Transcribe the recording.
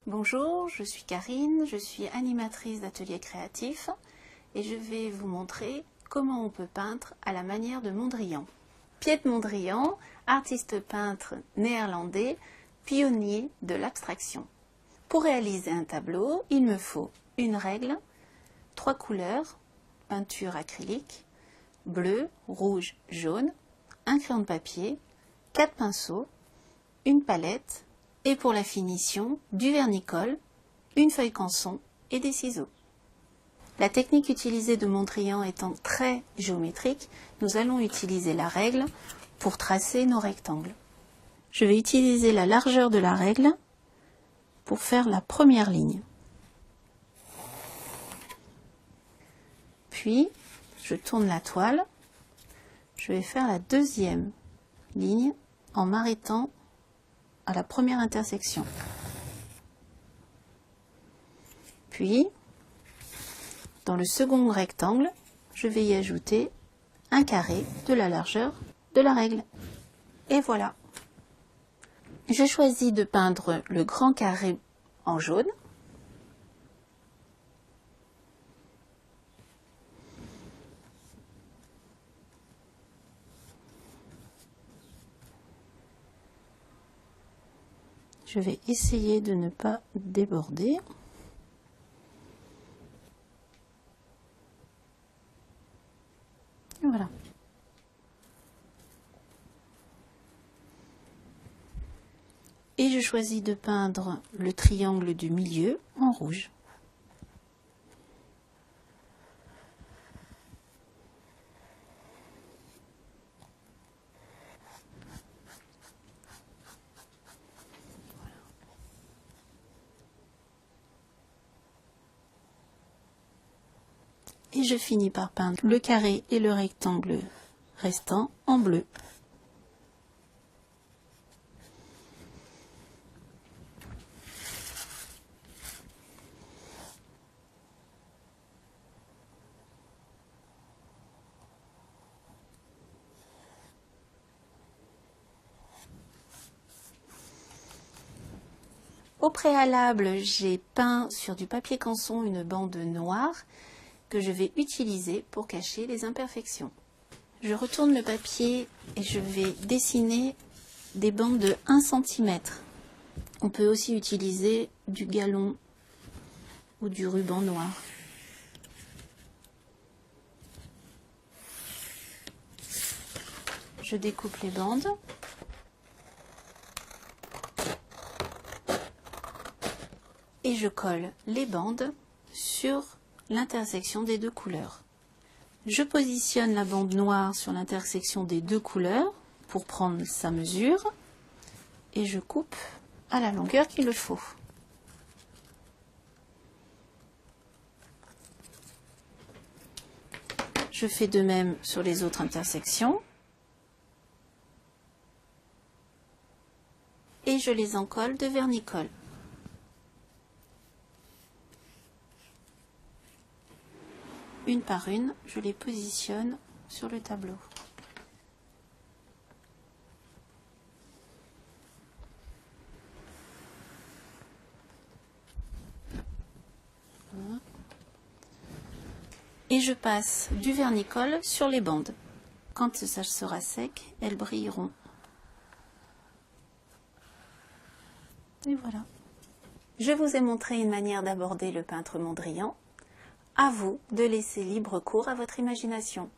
Bonjour, je suis Karine, je suis animatrice d'atelier créatif et je vais vous montrer comment on peut peindre à la manière de Mondrian. Piet Mondrian, artiste peintre néerlandais, pionnier de l'abstraction. Pour réaliser un tableau, il me faut une règle, 3 couleurs, peinture acrylique, bleu, rouge, jaune, un crayon de papier, 4 pinceaux, une palette et pour la finition, du vernis-colle, une feuille canson et des ciseaux. La technique utilisée de Mondrian étant très géométrique, nous allons utiliser la règle pour tracer nos rectangles. Je vais utiliser la largeur de la règle pour faire la première ligne. Puis, je tourne la toile. Je vais faire la deuxième ligne en m'arrêtant à la première intersection. Puis, dans le second rectangle, je vais y ajouter un carré de la largeur de la règle. Et voilà. Je choisis de peindre le grand carré en jaune. Je vais essayer de ne pas déborder. Et voilà. Et je choisis de peindre le triangle du milieu en rouge. Et je finis par peindre le carré et le rectangle restant en bleu. Au préalable, j'ai peint sur du papier canson une bande noire que je vais utiliser pour cacher les imperfections. Je retourne le papier et je vais dessiner des bandes de 1 cm. On peut aussi utiliser du galon ou du ruban noir. Je découpe les bandes. Et je colle les bandes sur l'intersection des deux couleurs. Je positionne la bande noire sur l'intersection des deux couleurs pour prendre sa mesure et je coupe à la longueur qu'il le faut. Je fais de même sur les autres intersections et je les encolle de vernis-colle. Une par une, je les positionne sur le tableau. Voilà. Et je passe du vernis-colle sur les bandes. Quand ça sera sec, elles brilleront. Et voilà. Je vous ai montré une manière d'aborder le peintre Mondrian. À vous de laisser libre cours à votre imagination.